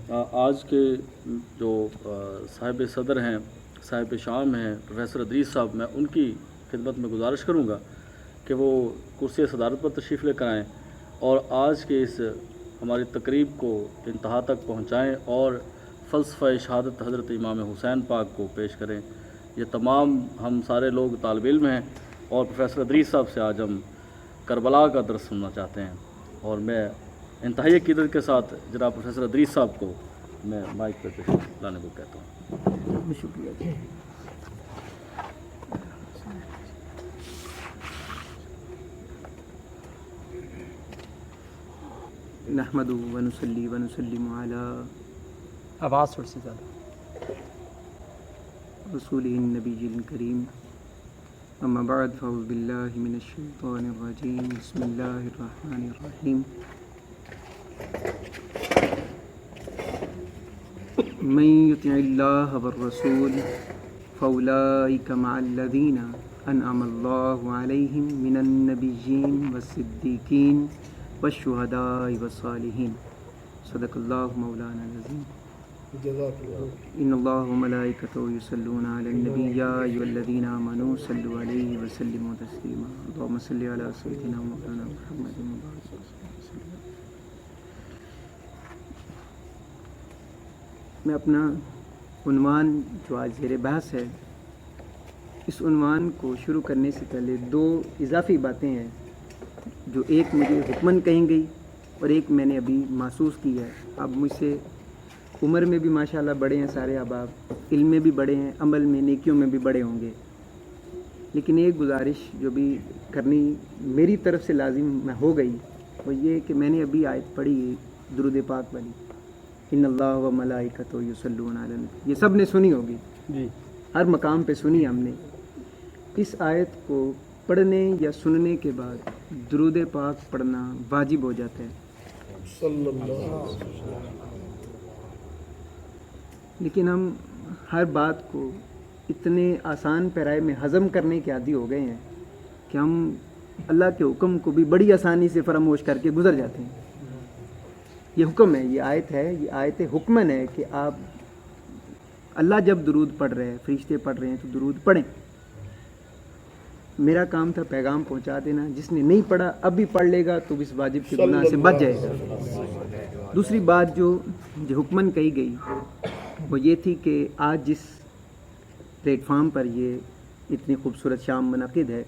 آج کے جو صاحب صدر ہیں، صاحب شام ہیں پروفیسر ادریس صاحب، میں ان کی خدمت میں گزارش کروں گا کہ وہ کرسی صدارت پر تشریف لے کر آئیں اور آج کے اس ہماری تقریب کو انتہا تک پہنچائیں اور فلسفہ شہادت حضرت امام حسین پاک کو پیش کریں۔ یہ تمام ہم سارے لوگ طالب علم ہیں اور پروفیسر ادریس صاحب سے آج ہم کربلا کا درس سننا چاہتے ہیں، اور میں انتہائی عقیدت کے ساتھ جناب پروفیسر ادریس صاحب کو میں مائک پہ تشریف لانے کو کہتا ہوں۔ شکریہ۔ نحمد ونصلی ونسلم علی آواز تھوڑی سی زیادہ رسول النبی الکریم، اما بعد فاعوذ باللہ من الشیطان الرجیم، بسم اللہ الرحمن الرحیم۔ من یطع اللہ والرسول فاولئک مع الذین انعم اللہ علیہم من النبیین والصدیقین والشہداء والصالحین، صدق اللہ مولانا العظیم۔ ان اللہ وملائکتہ یصلون علی النبی یا ایھا الذین آمنوا صلوا علیہ وسلموا تسلیما، اللہم صل علی سیدنا مولانا محمد وبارک وسلم۔ میں اپنا عنوان جو آج زیر بحث ہے، اس عنوان کو شروع کرنے سے پہلے دو اضافی باتیں ہیں، جو ایک مجھے حکماً کہیں گئی اور ایک میں نے ابھی محسوس کی ہے۔ اب مجھ سے عمر میں بھی ماشاءاللہ بڑے ہیں سارے احباب، علم میں بھی بڑے ہیں، عمل میں نیکیوں میں بھی بڑے ہوں گے، لیکن ایک گزارش جو بھی کرنی میری طرف سے لازم میں ہو گئی، وہ یہ کہ میں نے ابھی آیت پڑھی درود پاک والی، ان اللہ و ملائکتہ یصلون علی النبی، یہ سب نے سنی ہوگی جی، ہر مقام پہ سنی ہم نے۔ اس آیت کو پڑھنے یا سننے کے بعد درود پاک پڑھنا واجب ہو جاتا ہے، لیکن ہم ہر بات کو اتنے آسان پیرائے میں ہضم کرنے کے عادی ہو گئے ہیں کہ ہم اللہ کے حکم کو بھی بڑی آسانی سے فراموش کر کے گزر جاتے ہیں۔ یہ حکم ہے، یہ آیت ہے، یہ آیت حکمن ہے کہ آپ اللہ جب درود پڑھ رہے ہیں، فرشتے پڑھ رہے ہیں تو درود پڑھیں۔ میرا کام تھا پیغام پہنچا دینا، جس نے نہیں پڑھا اب بھی پڑھ لے گا تو اس واجب کے گناہ سے بچ جائے گا۔ دوسری بات جو حکمن کہی گئی وہ یہ تھی کہ آج جس پلیٹ فارم پر یہ اتنی خوبصورت شام منعقد ہے،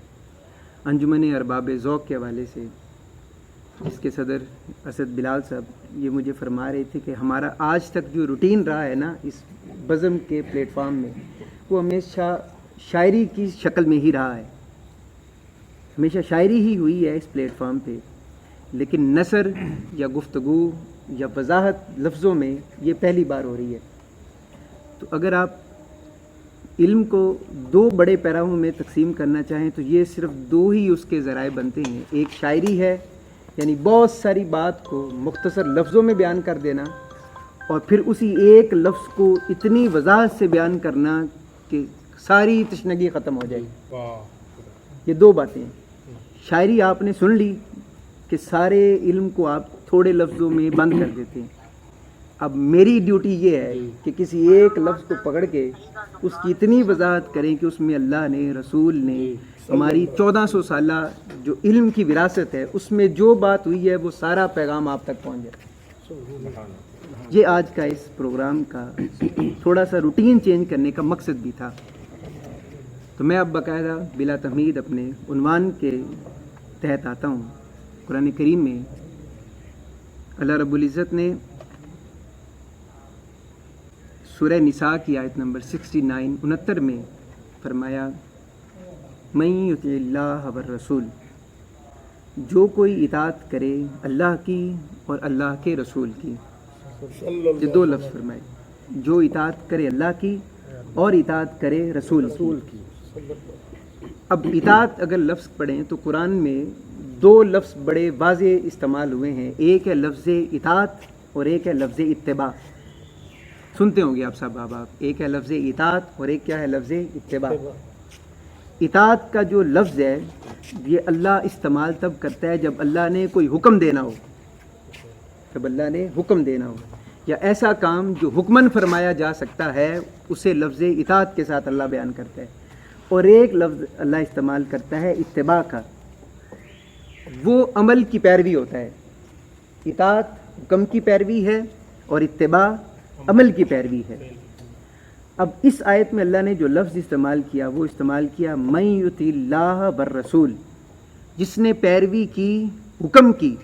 انجمن ارباب ذوق کے حوالے سے، جس کے صدر اسد بلال صاحب یہ مجھے فرما رہے تھے کہ ہمارا آج تک جو روٹین رہا ہے نا اس بزم کے پلیٹ فارم میں، وہ ہمیشہ شاعری کی شکل میں ہی رہا ہے، ہمیشہ شاعری ہی ہوئی ہے اس پلیٹ فارم پہ، لیکن نثر یا گفتگو یا وضاحت لفظوں میں یہ پہلی بار ہو رہی ہے۔ تو اگر آپ علم کو دو بڑے پیراہوں میں تقسیم کرنا چاہیں تو یہ صرف دو ہی اس کے ذرائع بنتے ہیں، ایک شاعری ہے، یعنی بہت ساری بات کو مختصر لفظوں میں بیان کر دینا، اور پھر اسی ایک لفظ کو اتنی وضاحت سے بیان کرنا کہ ساری تشنگی ختم ہو جائے۔ یہ دو باتیں، شاعری آپ نے سن لی کہ سارے علم کو آپ تھوڑے لفظوں میں بند کر دیتے ہیں۔ اب میری ڈیوٹی یہ ہے کہ کسی ایک لفظ کو پکڑ کے اس کی اتنی وضاحت کریں کہ اس میں اللہ نے، رسول نے، ہماری 1400 سالہ جو علم کی وراثت ہے اس میں جو بات ہوئی ہے وہ سارا پیغام آپ تک پہنچ جائے۔ یہ آج کا اس پروگرام کا تھوڑا سا روٹین چینج کرنے کا مقصد بھی تھا۔ تو میں اب باقاعدہ بلا تمہید اپنے عنوان کے تحت آتا ہوں۔ قرآن کریم میں اللہ رب العزت نے سورہ نساء کی آیت نمبر 69 میں فرمایا، من یطع اللہ والرسول، جو کوئی اطاعت کرے اللہ کی اور اللہ کے رسول کی۔ یہ دو لفظ فرمائے، جو اطاعت کرے اللہ کی اور اطاعت کرے رسول کی۔ اب اطاعت اگر لفظ پڑھیں تو قرآن میں دو لفظ بڑے واضح استعمال ہوئے ہیں، ایک ہے لفظ اطاعت اور ایک ہے لفظ اتباع۔ سنتے ہوں گے آپ سب احباب، ایک ہے لفظ اطاعت اور ایک کیا ہے لفظ اتباع۔ اطاعت کا جو لفظ ہے یہ اللہ استعمال تب کرتا ہے جب اللہ نے کوئی حکم دینا ہو، جب اللہ نے حکم دینا ہو، یا ایسا کام جو حکمن فرمایا جا سکتا ہے اسے لفظ اطاعت کے ساتھ اللہ بیان کرتا ہے، اور ایک لفظ اللہ استعمال کرتا ہے اتباع کا، وہ عمل کی پیروی ہوتا ہے۔ اطاعت حکم کی پیروی ہے اور اتباع عمل کی پیروی ہے۔ اب اس آیت میں اللہ نے جو لفظ استعمال کیا وہ استعمال کیا من یطع اللہ والرسول، جس نے پیروی کی حکم کی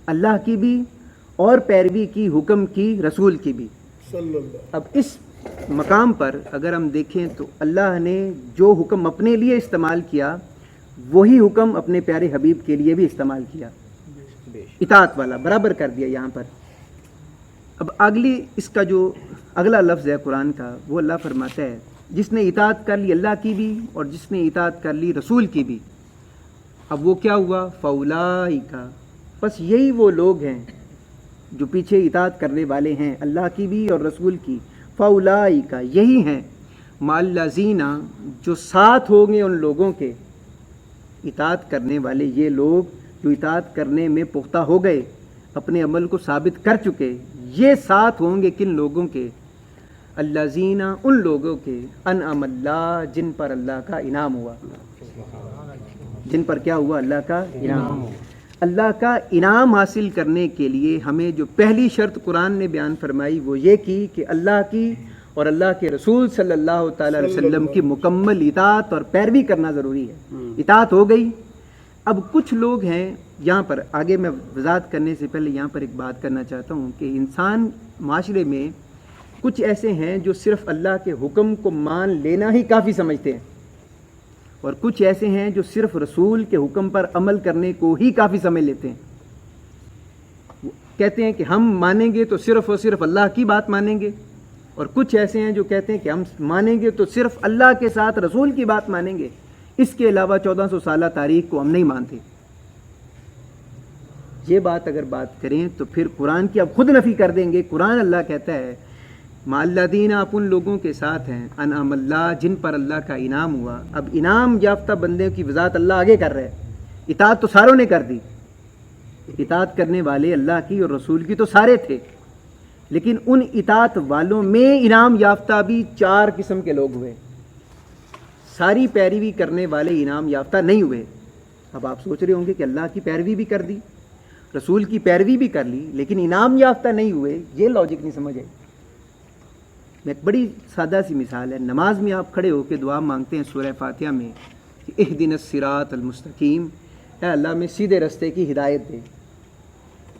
اللہ کی بھی اور پیروی کی حکم کی رسول کی بھی۔ اب اس مقام پر اگر ہم دیکھیں تو اللہ نے جو حکم اپنے لیے استعمال کیا وہی حکم اپنے پیارے حبیب کے لیے بھی استعمال کیا، اطاعت والا برابر کر دیا یہاں پر۔ اب اس کا جو اگلا لفظ ہے قرآن کا، وہ اللہ فرماتا ہے جس نے اطاعت کر لی اللہ کی بھی اور جس نے اطاعت کر لی رسول کی بھی، اب وہ کیا ہوا؟ فاولئک، بس یہی وہ لوگ ہیں جو پیچھے اطاعت کرنے والے ہیں اللہ کی بھی اور رسول کی۔ فاولئک، یہی ہیں مع الذین، جو ساتھ ہوں گے ان لوگوں کے، اطاعت کرنے والے یہ لوگ جو اطاعت کرنے میں پختہ ہو گئے، اپنے عمل کو ثابت کر چکے، یہ ساتھ ہوں گے کن لوگوں کے؟ الذین، ان لوگوں کے انعم اللہ، جن پر اللہ کا انعام ہوا، جن پر کیا ہوا؟ اللہ کا انعام۔ اللہ کا انعام حاصل کرنے کے لیے ہمیں جو پہلی شرط قرآن نے بیان فرمائی وہ یہ کی کہ اللہ کی اور اللہ کے رسول صلی اللہ تعالیٰ علیہ وسلم کی مکمل اطاعت اور پیروی کرنا ضروری ہے۔ اطاعت ہو گئی۔ اب کچھ لوگ ہیں یہاں پر، آگے میں وضاحت کرنے سے پہلے یہاں پر ایک بات کرنا چاہتا ہوں کہ انسان معاشرے میں کچھ ایسے ہیں جو صرف اللہ کے حکم کو مان لینا ہی کافی سمجھتے ہیں، اور کچھ ایسے ہیں جو صرف رسول کے حکم پر عمل کرنے کو ہی کافی سمجھ لیتے ہیں۔ وہ کہتے ہیں کہ ہم مانیں گے تو صرف اور صرف اللہ کی بات مانیں گے، اور کچھ ایسے ہیں جو کہتے ہیں کہ ہم مانیں گے تو صرف اللہ کے ساتھ رسول کی بات مانیں گے، اس کے علاوہ 1400 سالہ تاریخ کو ہم نہیں مانتے۔ یہ بات اگر بات کریں تو پھر قرآن کی اب خود نفی کر دیں گے۔ قرآن اللہ کہتا ہے مع الذین، آپ ان لوگوں کے ساتھ ہیں انعم اللہ، جن پر اللہ کا انعام ہوا۔ اب انعام یافتہ بندے کی وضاحت اللہ آگے کر رہے ہیں۔ اطاعت تو ساروں نے کر دی، اطاعت کرنے والے اللہ کی اور رسول کی تو سارے تھے، لیکن ان اطاعت والوں میں انعام یافتہ بھی 4 قسم کے لوگ ہوئے۔ ساری پیروی کرنے والے انعام یافتہ نہیں ہوئے۔ اب آپ سوچ رہے ہوں گے کہ اللہ کی پیروی بھی کر دی، رسول کی پیروی بھی کر لی، لیکن انعام یافتہ نہیں ہوئے، یہ لاجک نہیں سمجھے۔ ایک بڑی سادہ سی مثال ہے، نماز میں آپ کھڑے ہو کے دعا مانگتے ہیں سورہ فاتحہ میں کہ اہدنا الصراط المستقیم، اے اللہ میں سیدھے رستے کی ہدایت دے۔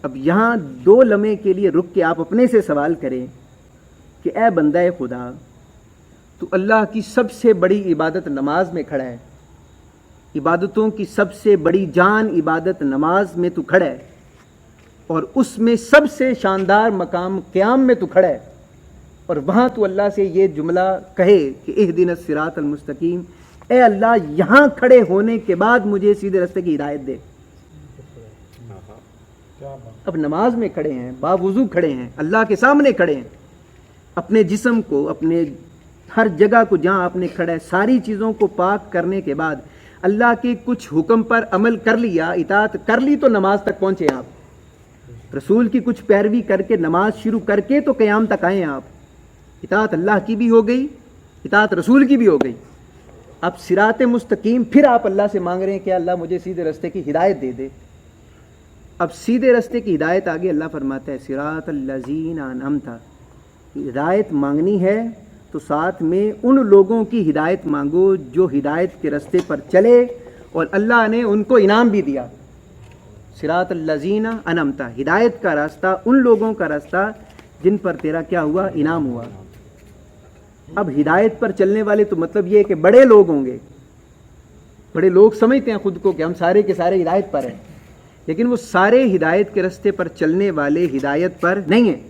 اب یہاں 2 لمحے کے لیے رک کے آپ اپنے سے سوال کریں کہ اے بندہ خدا، تو اللہ کی سب سے بڑی عبادت نماز میں کھڑا ہے، عبادتوں کی سب سے بڑی جان عبادت نماز میں تو کھڑا ہے، اور اس میں سب سے شاندار مقام قیام میں تو کھڑا ہے، اور وہاں تو اللہ سے یہ جملہ کہے کہ اہدنا الصراط المستقیم، اے اللہ یہاں کھڑے ہونے کے بعد مجھے سیدھے راستے کی ہدایت دے۔ اب نماز میں کھڑے ہیں، باوضو کھڑے ہیں، اللہ کے سامنے کھڑے ہیں، اپنے جسم کو، اپنے ہر جگہ کو جہاں آپ نے کھڑا ہے ساری چیزوں کو پاک کرنے کے بعد اللہ کے کچھ حکم پر عمل کر لیا، اطاعت کر لی تو نماز تک پہنچے آپ۔ رسول کی کچھ پیروی کر کے نماز شروع کر کے تو قیام تک آئے آپ۔ اطاعت اللہ کی بھی ہو گئی، اطاعت رسول کی بھی ہو گئی۔ اب صراط مستقیم پھر آپ اللہ سے مانگ رہے ہیں کہ اللہ مجھے سیدھے راستے کی ہدایت دے دے۔ اب سیدھے راستے کی ہدایت آگے اللہ فرماتا ہے صراط الذین انعمت، ہدایت مانگنی ہے تو ساتھ میں ان لوگوں کی ہدایت مانگو جو ہدایت کے راستے پر چلے اور اللہ نے ان کو انعام بھی دیا۔ صراط الذین انعمت، ہدایت کا راستہ ان لوگوں کا راستہ جن پر تیرا کیا ہوا؟ انعام ہوا۔ اب ہدایت پر چلنے والے تو مطلب یہ ہے کہ بڑے لوگ ہوں گے، بڑے لوگ سمجھتے ہیں خود کو کہ ہم سارے کے سارے ہدایت پر ہیں، لیکن وہ سارے ہدایت کے راستے پر چلنے والے ہدایت پر نہیں ہیں۔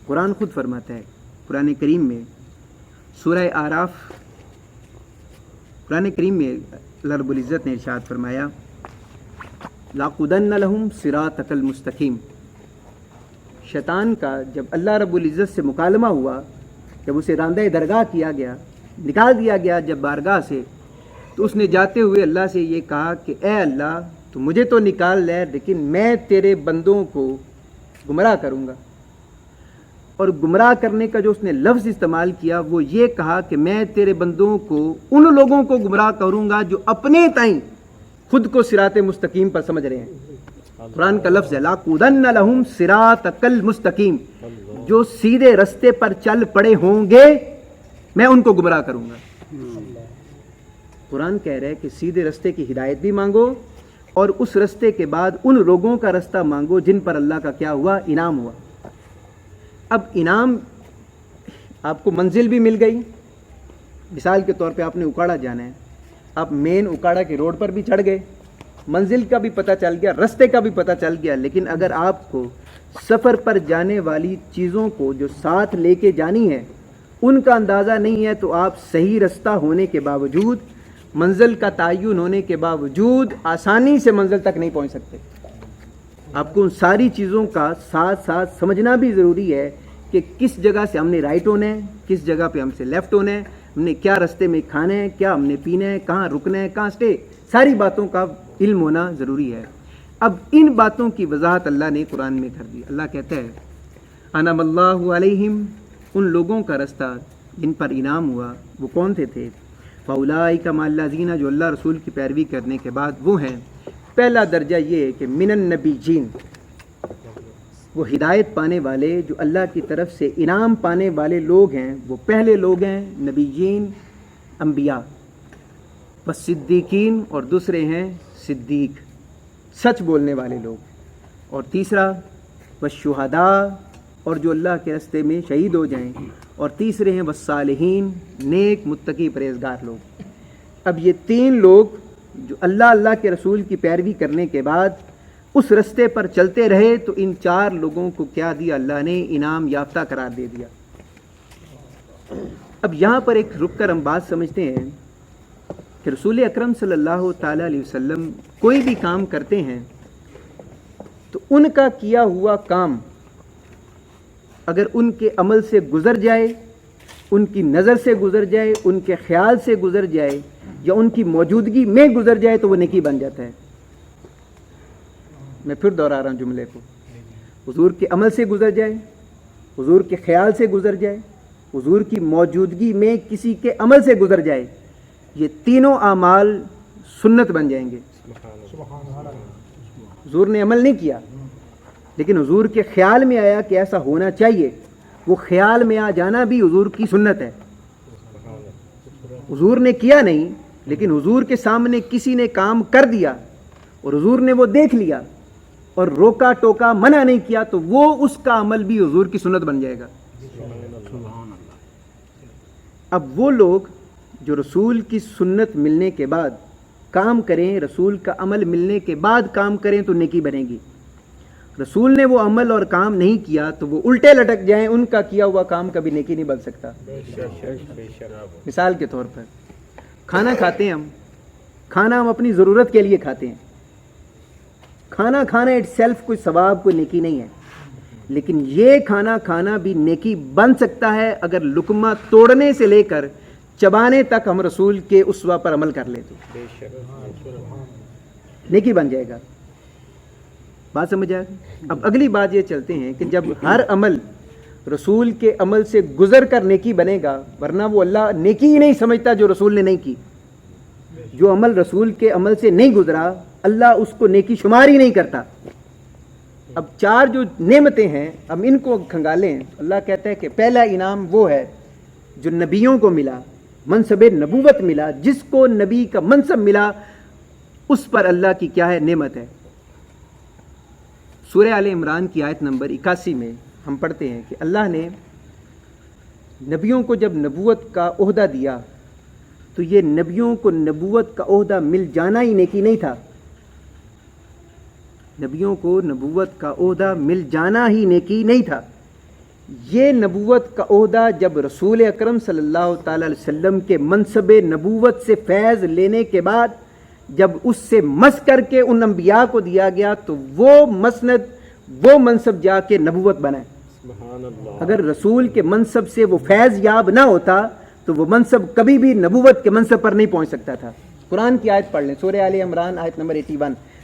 قرآن خود فرماتا ہے قرآن کریم میں سورہ آراف، قرآن کریم میں اللہ رب العزت نے ارشاد فرمایا لَأَقْعُدَنَّ لَهُمْ صِرَاطَكَ الْمُسْتَقِيمَ۔ شیطان کا جب اللہ رب العزت سے مکالمہ ہوا، جب اسے راندہ درگاہ کیا گیا، نکال دیا گیا جب بارگاہ سے، تو اس نے جاتے ہوئے اللہ سے یہ کہا کہ اے اللہ تو مجھے تو نکال لے، لیکن میں تیرے بندوں کو گمراہ کروں گا، اور گمراہ کرنے کا جو اس نے لفظ استعمال کیا وہ یہ کہا کہ میں تیرے بندوں کو ان لوگوں کو گمراہ کروں گا جو اپنے تائیں خود کو صراط مستقیم پر سمجھ رہے ہیں. قرآن کا لفظ ہے لاقودن لہم صراطک المستقیم، جو سیدھے رستے پر چل پڑے ہوں گے میں ان کو گمراہ کروں گا. قرآن کہہ رہا ہے کہ سیدھے رستے کی ہدایت بھی مانگو اور اس رستے کے بعد ان لوگوں کا رستہ مانگو جن پر اللہ کا کیا ہوا، انعام ہوا. اب انعام آپ کو منزل بھی مل گئی. مثال کے طور پہ آپ نے اکاڑا جانا ہے، آپ مین اکاڑا کے روڈ پر بھی چڑھ گئے، منزل کا بھی پتہ چل گیا، رستے کا بھی پتہ چل گیا. لیکن اگر آپ کو سفر پر جانے والی چیزوں کو جو ساتھ لے کے جانی ہے ان کا اندازہ نہیں ہے تو آپ صحیح رستہ ہونے کے باوجود، منزل کا تعین ہونے کے باوجود آسانی سے منزل تک نہیں پہنچ سکتے. آپ کو ان ساری چیزوں کا ساتھ ساتھ سمجھنا بھی ضروری ہے کہ کس جگہ سے ہم نے رائٹ ہونا ہے، کس جگہ پہ ہم سے لیفٹ ہونا ہے، ہم نے کیا رستے میں کھانا ہے، کیا ہم نے پینا ہے، کہاں رکنا ہے، کہاں سٹے، ساری باتوں کا علم ہونا ضروری ہے. اب ان باتوں کی وضاحت اللہ نے قرآن میں کر دی. اللہ کہتا ہے انعم اللہ علیہم، ان لوگوں کا رستہ جن پر انعام ہوا وہ کون تھے؟ فاولئک مع الذین، جو اللہ رسول کی پیروی کرنے کے بعد وہ ہیں. پہلا درجہ یہ ہے کہ من النبیین، وہ ہدایت پانے والے جو اللہ کی طرف سے انعام پانے والے لوگ ہیں، وہ پہلے لوگ ہیں نبیین، انبیاء. والصدیقین، اور دوسرے ہیں صدیق، سچ بولنے والے لوگ. اور تیسرا والشہداء، اور جو اللہ کے راستے میں شہید ہو جائیں. اور تیسرے ہیں والصالحین، نیک متقی پرہیزگار لوگ. اب یہ تین لوگ جو اللہ کے رسول کی پیروی کرنے کے بعد اس رستے پر چلتے رہے تو ان چار لوگوں کو کیا دیا اللہ نے؟ انعام یافتہ قرار دے دیا. اب یہاں پر ایک رک کر ہم بات سمجھتے ہیں کہ رسول اکرم صلی اللہ تعالی علیہ وسلم کوئی بھی کام کرتے ہیں تو ان کا کیا ہوا کام اگر ان کے عمل سے گزر جائے، ان کی نظر سے گزر جائے، ان کے خیال سے گزر جائے یا ان کی موجودگی میں گزر جائے تو وہ نیکی بن جاتا ہے. میں پھر دوہرا رہا ہوں جملے کو. حضور کے عمل سے گزر جائے، حضور کے خیال سے گزر جائے، حضور کی موجودگی میں کسی کے عمل سے گزر جائے، یہ تینوں اعمال سنت بن جائیں گے. حضور نے عمل نہیں کیا لیکن حضور کے خیال میں آیا کہ ایسا ہونا چاہیے، وہ خیال میں آ جانا بھی حضور کی سنت ہے. حضور نے کیا نہیں لیکن حضور کے سامنے کسی نے کام کر دیا اور حضور نے وہ دیکھ لیا اور روکا ٹوکا منع نہیں کیا تو وہ اس کا عمل بھی حضور کی سنت بن جائے گا. اب وہ لوگ جو رسول کی سنت ملنے کے بعد کام کریں، رسول کا عمل ملنے کے بعد کام کریں تو نیکی بنے گی. رسول نے وہ عمل اور کام نہیں کیا تو وہ الٹے لٹک جائیں، ان کا کیا ہوا کام کبھی نیکی نہیں بن سکتا. مثال کے طور پر کھانا کھاتے ہیں، کھانا ہم اپنی ضرورت کے لیے کھاتے ہیں. کھانا کھانا اٹ سیلف کوئی ثواب، کوئی نیکی نہیں ہے، لیکن یہ کھانا کھانا بھی نیکی بن سکتا ہے اگر لقمہ توڑنے سے لے کر چبانے تک ہم رسول کے اسوہ پر عمل کر لیں تو نیکی بن جائے گا. بات سمجھ آئے؟ اب اگلی بات یہ چلتے ہیں کہ جب ہر عمل رسول کے عمل سے گزر کر نیکی بنے گا، ورنہ وہ اللہ نیکی ہی نہیں سمجھتا جو رسول نے نہیں کی. جو عمل رسول کے عمل سے نہیں گزرا اللہ اس کو نیکی شمار ہی نہیں کرتا. اب چار جو نعمتیں ہیں اب ان کو کھنگالیں. اللہ کہتا ہے کہ پہلا انعام وہ ہے جو نبیوں کو ملا، منصب نبوت ملا، جس کو نبی کا منصب ملا اس پر اللہ کی کیا ہے؟ نعمت ہے. سورہ آل عمران کی آیت نمبر 81 میں ہم پڑھتے ہیں کہ اللہ نے نبیوں کو جب نبوت کا عہدہ دیا تو یہ نبیوں کو نبوت کا عہدہ مل جانا ہی نیکی نہیں تھا. نبیوں کو نبوت کا عہدہ مل جانا ہی نیکی نہیں تھا. یہ نبوت کا عہدہ جب رسول اکرم صلی اللہ تعالی علیہ وسلم کے منصب نبوت سے فیض لینے کے بعد جب اس سے مس کر کے ان انبیاء کو دیا گیا تو وہ مسند، وہ منصب جا کے نبوت بنا. اگر رسول کے منصب سے وہ فیض یاب نہ ہوتا تو وہ منصب کبھی بھی نبوت کے منصب پر نہیں پہنچ سکتا تھا. قرآن کی آیت پڑھ لیں، سورہ آل عمران آیت نمبر 81.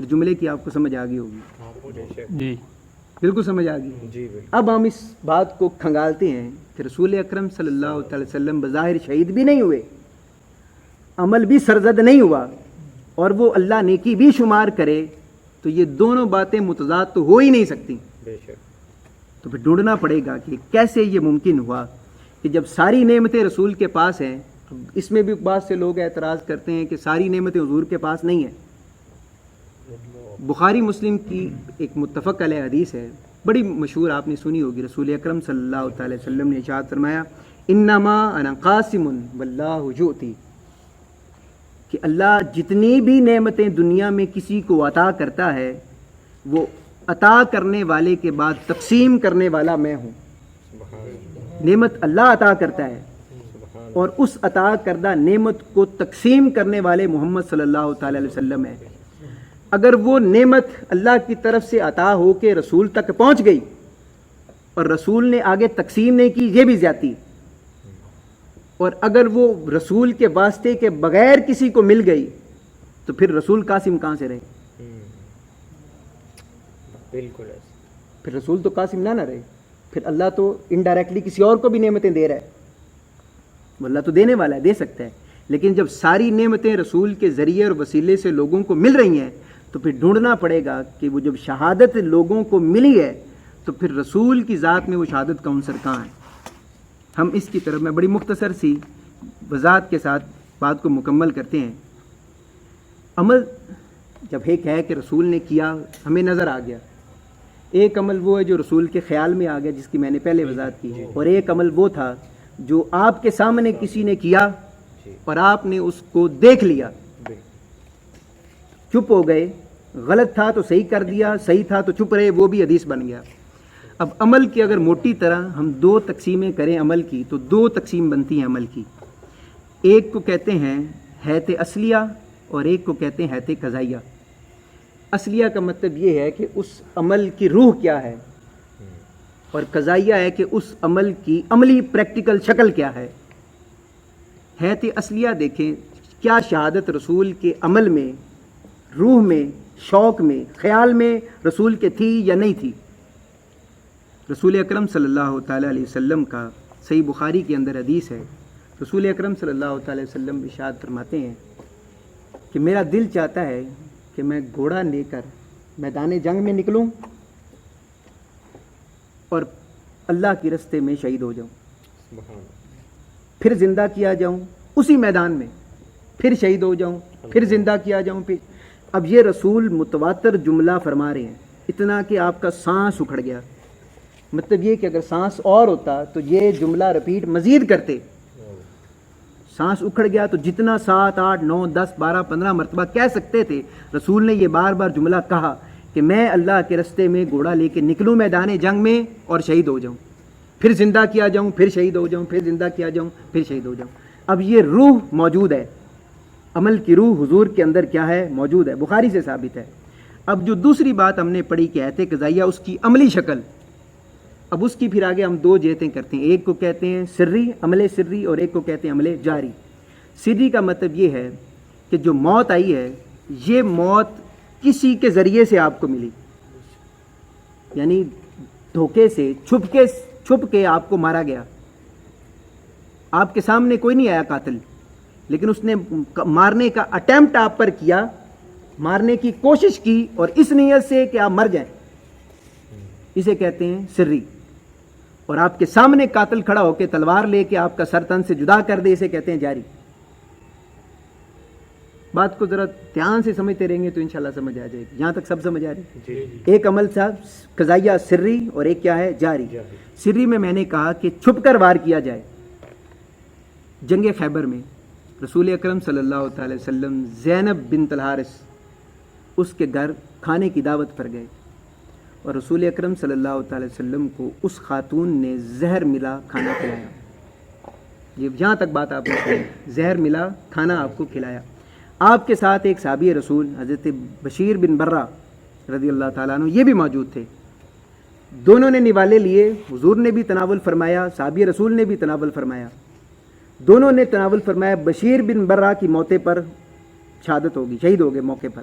پھر جملے کی آپ کو سمجھ آ گئی ہوگی، ہاں بے شک جی بالکل سمجھ آ گئی۔ جی بالکل اب ہم اس بات کو کھنگالتے ہیں کہ رسول اکرم صلی اللہ تعالی وسلم بظاہر شہید بھی نہیں ہوئے، عمل بھی سرزد نہیں ہوا، اور وہ اللہ نیکی بھی شمار کرے، تو یہ دونوں باتیں متضاد تو ہو ہی نہیں سکتی۔ بے شک تو پھر ڈھونڈنا پڑے گا کہ کیسے یہ ممکن ہوا کہ جب ساری نعمتیں رسول کے پاس ہیں، اس میں بھی بعض سے لوگ اعتراض کرتے ہیں کہ ساری نعمتیں حضور کے پاس نہیں ہیں۔ بخاری مسلم کی ایک متفق علیہ حدیث ہے، بڑی مشہور، آپ نے سنی ہوگی، رسول اکرم صلی اللہ تعالی وسلم نے ارشاد فرمایا انما انا قاسم واللہ یؤتی، کہ اللہ جتنی بھی نعمتیں دنیا میں کسی کو عطا کرتا ہے وہ عطا کرنے والے کے بعد تقسیم کرنے والا میں ہوں۔ نعمت اللہ عطا کرتا ہے اور اس عطا کردہ نعمت کو تقسیم کرنے والے محمد صلی اللہ تعالی علیہ وسلم ہے۔ اگر وہ نعمت اللہ کی طرف سے عطا ہو کے رسول تک پہنچ گئی اور رسول نے آگے تقسیم نہیں کی، یہ بھی زیادتی، اور اگر وہ رسول کے واسطے کے بغیر کسی کو مل گئی تو پھر رسول قاسم کہاں سے رہے؟ بالکل ایسے پھر رسول تو قاسم نہ رہے، پھر اللہ تو انڈائریکٹلی کسی اور کو بھی نعمتیں دے رہا ہے، اللہ تو دینے والا ہے، دے سکتا ہے، لیکن جب ساری نعمتیں رسول کے ذریعے اور وسیلے سے لوگوں کو مل رہی ہیں تو پھر ڈھونڈنا پڑے گا کہ وہ جب شہادت لوگوں کو ملی ہے تو پھر رسول کی ذات میں وہ شہادت کا عنصر کہاں ہے؟ ہم اس کی طرف میں بڑی مختصر سی وضاحت کے ساتھ بات کو مکمل کرتے ہیں۔ عمل جب ایک ہے کہ رسول نے کیا ہمیں نظر آ گیا، ایک عمل وہ ہے جو رسول کے خیال میں آ گیا جس کی میں نے پہلے وضاحت کی، اور ایک عمل وہ تھا جو آپ کے سامنے کسی نے کیا اور آپ نے اس کو دیکھ لیا، چپ ہو گئے، غلط تھا تو صحیح کر دیا، صحیح تھا تو چپ رہے، وہ بھی حدیث بن گیا۔ اب عمل کی اگر موٹی طرح ہم دو تقسیمیں کریں عمل کی تو دو تقسیم بنتی ہیں عمل کی، ایک کو کہتے ہیں حیت اصلیہ اور ایک کو کہتے ہیں حیت قضائیہ۔ اصلیہ کا مطلب یہ ہے کہ اس عمل کی روح کیا ہے، اور قضائیہ ہے کہ اس عمل کی عملی پریکٹیکل شکل کیا ہے۔ حیت اصلیہ دیکھیں، کیا شہادت رسول کے عمل میں، روح میں، شوق میں، خیال میں رسول کے تھی یا نہیں تھی؟ رسول اکرم صلی اللہ تعالیٰ علیہ وسلم کا صحیح بخاری کے اندر حدیث ہے، رسول اکرم صلی اللہ تعالیٰ علیہ وسلم ارشاد فرماتے ہیں کہ میرا دل چاہتا ہے کہ میں گھوڑا لے کر میدان جنگ میں نکلوں اور اللہ کے راستے میں شہید ہو جاؤں، پھر زندہ کیا جاؤں اسی میدان میں، پھر شہید ہو جاؤں، پھر زندہ کیا جاؤں، پھر۔ اب یہ رسول متواتر جملہ فرما رہے ہیں، اتنا کہ آپ کا سانس اکھڑ گیا۔ مطلب یہ کہ اگر سانس اور ہوتا تو یہ جملہ رپیٹ مزید کرتے، سانس اکھڑ گیا تو جتنا 7 8 9 10 12 15 مرتبہ کہہ سکتے تھے۔ رسول نے یہ بار بار جملہ کہا کہ میں اللہ کے راستے میں گھوڑا لے کے نکلوں میدان جنگ میں اور شہید ہو جاؤں، پھر زندہ کیا جاؤں، پھر شہید ہو جاؤں، پھر زندہ کیا جاؤں، پھر شہید ہو جاؤں۔ اب یہ روح موجود ہے، عمل کی روح حضور کے اندر کیا ہے؟ موجود ہے، بخاری سے ثابت ہے۔ اب جو دوسری بات ہم نے پڑھی کہ حیت قضائیہ، اس کی عملی شکل، اب اس کی پھر آگے ہم دو جہتیں کرتے ہیں، ایک کو کہتے ہیں سری، عمل سری، اور ایک کو کہتے ہیں عمل جاری۔ سری کا مطلب یہ ہے کہ جو موت آئی ہے یہ موت کسی کے ذریعے سے آپ کو ملی، یعنی دھوکے سے چھپ کے آپ کو مارا گیا، آپ کے سامنے کوئی نہیں آیا قاتل، لیکن اس نے مارنے کا اٹیمپٹ آپ پر کیا، مارنے کی کوشش کی، اور اس نیت سے کہ آپ مر جائیں، اسے کہتے ہیں سری۔ اور آپ کے سامنے قاتل کھڑا ہو کے تلوار لے کے آپ کا سر تن سے جدا کر دے، اسے کہتے ہیں جاری۔ بات کو ذرا دھیان سے سمجھتے رہیں گے تو انشاءاللہ سمجھ آ جائے گی۔ یہاں تک سب سمجھ آ رہی ہے؟ ایک عمل تھا قضائیہ سری اور ایک کیا ہے؟ جاری۔ سری میں نے کہا کہ چھپ کر وار کیا جائے۔ جنگ خیبر میں رسول اکرم صلی اللہ تعالی وسلم زینب بنت الحارث اس کے گھر کھانے کی دعوت پر گئے، اور رسول اکرم صلی اللہ تعالی وسلم کو اس خاتون نے زہر ملا کھانا کھلایا۔ یہ جہاں تک بات آپ نے سنی، زہر ملا کھانا آپ کو کھلایا۔ آپ کے ساتھ ایک صحابی رسول حضرت بشیر بن برہ رضی اللہ تعالیٰ عنہ یہ بھی موجود تھے، دونوں نے نوالے لیے، حضور نے بھی تناول فرمایا، صحابی رسول نے بھی تناول فرمایا، دونوں نے تناول فرمایا۔ بشیر بن برہ کی موت پر شہادت ہوگی، شہید ہو گئے موقع پر،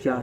4।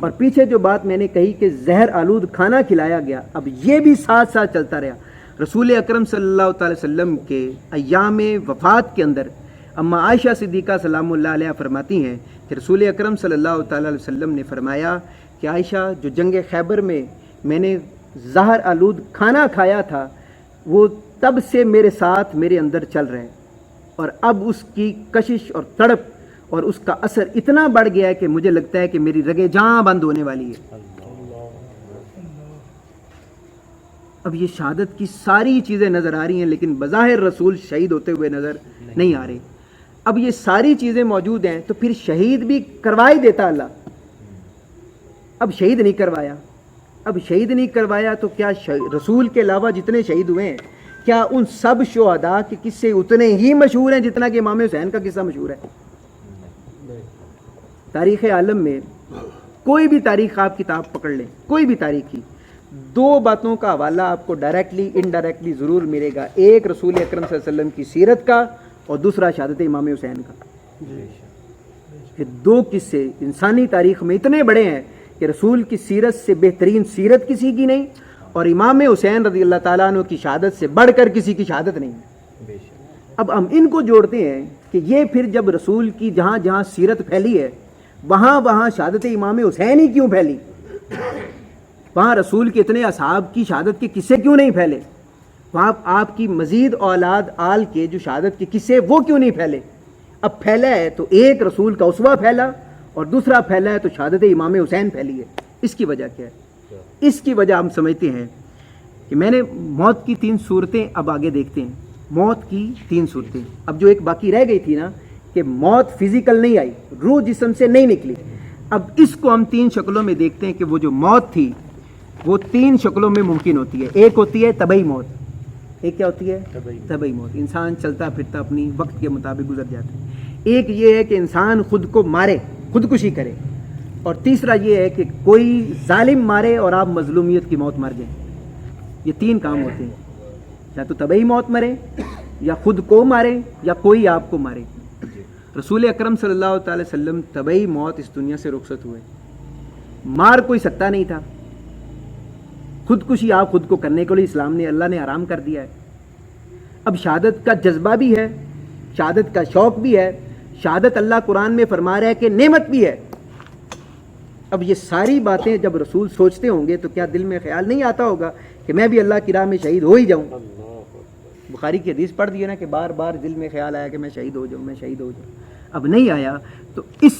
اور پیچھے جو بات میں نے کہی کہ زہر آلود کھانا کھلایا گیا، اب یہ بھی ساتھ ساتھ چلتا رہا۔ رسول اکرم صلی اللہ تعالی وسلم کے ایام وفات کے اندر اما عائشہ صدیقہ سلام اللہ علیہ فرماتی ہیں کہ رسول اکرم صلی اللہ تعالی وسلم نے فرمایا کہ عائشہ، جو جنگ خیبر میں نے زہر آلود کھانا کھایا تھا وہ تب سے میرے ساتھ میرے اندر چل رہا ہے، اور اب اس کی کشش اور تڑپ اور اس کا اثر اتنا بڑھ گیا ہے کہ مجھے لگتا ہے کہ میری رگیں جاں بند ہونے والی ہے۔ اب یہ شہادت کی ساری چیزیں نظر آ رہی ہیں، لیکن بظاہر رسول شہید ہوتے ہوئے نظر نہیں آ رہے۔ اب یہ ساری چیزیں موجود ہیں تو پھر شہید بھی کروا ہی دیتا اللہ، اب شہید نہیں کروایا۔ اب شہید نہیں کروایا تو کیا رسول کے علاوہ جتنے شہید ہوئے ہیں کیا ان سب شہداء کے قصے اتنے ہی مشہور ہیں جتنا کہ امام حسین کا قصہ مشہور ہے؟ تاریخ عالم میں کوئی بھی تاریخ آپ کتاب پکڑ لیں، کوئی بھی تاریخ کی، دو باتوں کا حوالہ آپ کو ڈائریکٹلی انڈائریکٹلی ضرور ملے گا، ایک رسول اکرم صلی اللہ علیہ وسلم کی سیرت کا اور دوسرا شہادت امام حسین کا۔ یہ دو قصے انسانی تاریخ میں اتنے بڑے ہیں کہ رسول کی سیرت سے بہترین سیرت کسی کی نہیں، اور امام حسین رضی اللہ تعالیٰ عنہ کی شہادت سے بڑھ کر کسی کی شہادت نہیں۔ اب ہم ان کو جوڑتے ہیں کہ یہ پھر جب رسول کی جہاں جہاں سیرت پھیلی ہے وہاں وہاں شہادت امام حسین ہی کیوں پھیلی؟ وہاں رسول کے اتنے اصحاب کی شہادت کے قصے کیوں نہیں پھیلے؟ وہاں آپ کی مزید اولاد آل کے جو شہادت کے قصے وہ کیوں نہیں پھیلے؟ اب پھیلا ہے تو ایک رسول کا اسوہ پھیلا اور دوسرا پھیلا ہے تو شہادت امام حسین پھیلی ہے۔ اس کی وجہ کیا ہے؟ اس کی وجہ ہم سمجھتے ہیں کہ میں نے موت کی 3 صورتیں اب آگے دیکھتے ہیں، موت کی 3 صورتیں۔ اب جو ایک باقی رہ گئی تھی نا کہ موت فزیکل نہیں آئی، روح جسم سے نہیں نکلی، اب اس کو ہم 3 شکلوں میں دیکھتے ہیں کہ وہ جو موت تھی وہ 3 شکلوں میں ممکن ہوتی ہے۔ ایک ہوتی ہے طبعی موت، ایک کیا ہوتی ہے؟ طبعی موت، انسان چلتا پھرتا اپنی وقت کے مطابق گزر جاتا ہے۔ ایک یہ ہے کہ انسان خود کو مارے، خودکشی کرے، اور تیسرا یہ ہے کہ کوئی ظالم مارے اور آپ مظلومیت کی موت مر جائیں۔ یہ 3 کام ہوتے ہیں، یا تو طبعی موت مرے، یا خود کو مارے، یا کوئی آپ کو مارے۔ رسول اکرم صلی اللہ تعالی وسلم طبعی موت اس دنیا سے رخصت ہوئے، مار کوئی سکتا نہیں تھا، خودکشی آپ خود کو کرنے کے لیے اسلام نے اللہ نے حرام کر دیا ہے۔ اب شہادت کا جذبہ بھی ہے، شہادت کا شوق بھی ہے، شہادت اللہ قرآن میں فرما رہا ہے کہ نعمت بھی ہے۔ اب یہ ساری باتیں جب رسول سوچتے ہوں گے تو کیا دل میں خیال نہیں آتا ہوگا کہ میں بھی اللہ کی راہ میں شہید ہو ہی جاؤں؟ بخاری کی حدیث پڑھ دی ہے نا کہ بار بار دل میں خیال آیا کہ میں شہید ہو جاؤں، میں شہید ہو جاؤں۔ اب نہیں آیا تو اس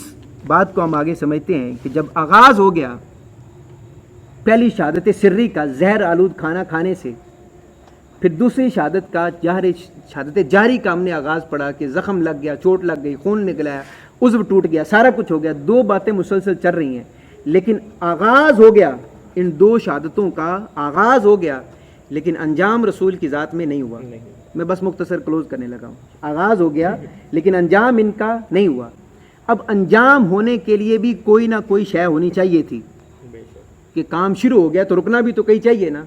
بات کو ہم آگے سمجھتے ہیں کہ جب آغاز ہو گیا پہلی شہادت سری کا زہر آلود کھانا کھانے سے، پھر دوسری شہادت کا شہادت جاری کا ہم نے آغاز پڑھا کہ زخم لگ گیا، چوٹ لگ گئی، خون نکل آیا، عضو ٹوٹ گیا، سارا کچھ ہو گیا، 2 باتیں مسلسل چل رہی ہیں، لیکن آغاز ہو گیا، ان 2 شہادتوں کا آغاز ہو گیا، لیکن انجام رسول کی ذات میں نہیں ہوا۔ میں بس مختصر کلوز کرنے لگا ہوں، آغاز ہو گیا لیکن انجام ان کا نہیں ہوا۔ اب انجام ہونے کے لیے بھی کوئی نہ کوئی شے ہونی چاہیے تھی کہ کام شروع ہو گیا تو رکنا بھی تو کہیں چاہیے نا۔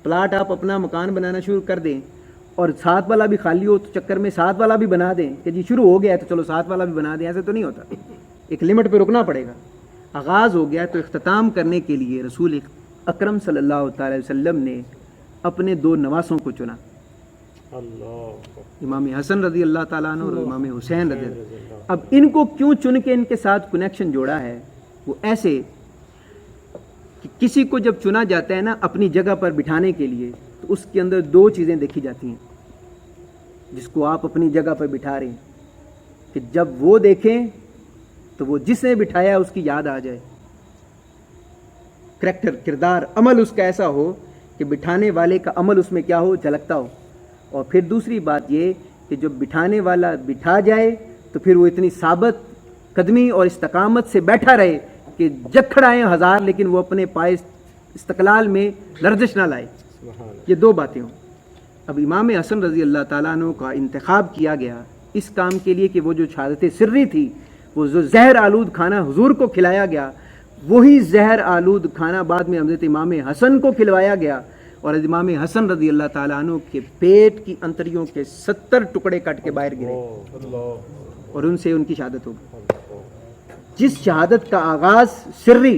پلاٹ آپ اپنا مکان بنانا شروع کر دیں اور 7 والا بھی خالی ہو تو چکر میں 7 والا بھی بنا دیں کہ جی شروع ہو گیا ہے تو چلو 7 والا بھی بنا دیں، ایسے تو نہیں ہوتا، ایک لمٹ پہ رکنا پڑے گا۔ آغاز ہو گیا تو اختتام کرنے کے لیے رسول اکرم صلی اللہ تعالی وسلم نے اپنے 2 نواسوں کو چنا، امام حسن رضی اللہ تعالیٰ عنہ اور امام حسین رضی اللہ عنہ۔ اب ان کو کیوں چن کے ان کے ساتھ کنیکشن جوڑا ہے؟ وہ ایسے کہ کسی کو جب چنا جاتا ہے نا اپنی جگہ پر بٹھانے کے لیے تو اس کے اندر 2 چیزیں دیکھی جاتی ہیں جس کو آپ اپنی جگہ پر بٹھا رہے ہیں، کہ جب وہ دیکھیں تو وہ جس نے بٹھایا اس کی یاد آ جائے، کریکٹر، کردار، عمل اس کا ایسا ہو کہ بٹھانے والے کا عمل اس میں کیا ہو، جھلکتا ہو۔ اور پھر دوسری بات یہ کہ جب بٹھانے والا بٹھا جائے تو پھر وہ اتنی ثابت قدمی اور استقامت سے بیٹھا رہے کہ جکھڑائیں 1000 لیکن وہ اپنے پائے استقلال میں لرزش نہ لائے۔ یہ 2 باتیں ہوں۔ اب امام حسن رضی اللہ تعالیٰ عنہ کا انتخاب کیا گیا اس کام کے لیے کہ وہ جو شہادت سری تھی، وہ جو زہر آلود کھانا حضور کو کھلایا گیا، وہی زہر آلود کھانا بعد میں حضرت امام حسن کو کھلوایا گیا، اور امام حسن رضی اللہ تعالیٰ عنہ کے پیٹ کی انتڑیوں کے 70 ٹکڑے کٹ کے باہر گرے اور ان سے ان کی شہادت ہو گئی۔ جس شہادت کا آغاز سری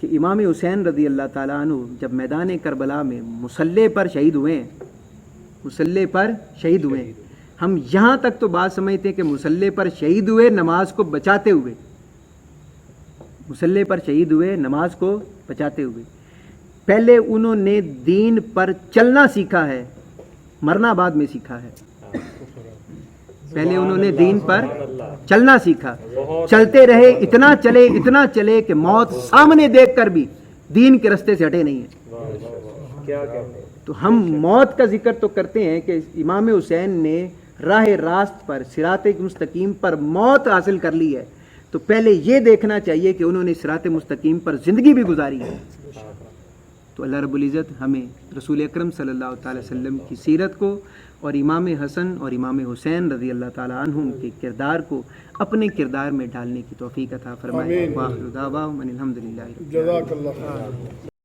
کہ امام حسین رضی اللہ تعالیٰ عنہ جب میدان کربلا میں مسلح پر شہید ہوئے ہیں، مسلح پر شہید ہوئے ہیں، ہم یہاں تک تو بات سمجھتے ہیں کہ مسلح پر شہید ہوئے نماز کو بچاتے ہوئے، مسلح پر شہید ہوئے نماز کو بچاتے ہوئے۔ پہلے انہوں نے دین پر چلنا سیکھا ہے، مرنا بعد میں سیکھا ہے۔ پہلے انہوں نے دین پر چلنا سیکھا، چلتے رہے، اتنا چلے کہ موت سامنے دیکھ کر بھی دین کے رستے سے ہٹے نہیں ہیں۔ کیا کہتے ہیں؟ تو ہم موت کا ذکر تو کرتے ہیں کہ امام حسین نے راہ راست پر، صراط مستقیم پر موت حاصل کر لی ہے، تو پہلے یہ دیکھنا چاہیے کہ انہوں نے صراط مستقیم پر زندگی بھی گزاری ہے۔ تو اللہ رب العزت ہمیں رسول اکرم صلی اللہ تعالی وسلم کی سیرت کو اور امام حسن اور امام حسین رضی اللہ تعالیٰ عنہم کے کردار کو اپنے کردار میں ڈالنے کی توفیق عطا فرمائے۔ وآخر دعواہم ان الحمد للہ۔ جزاک اللہ خیر۔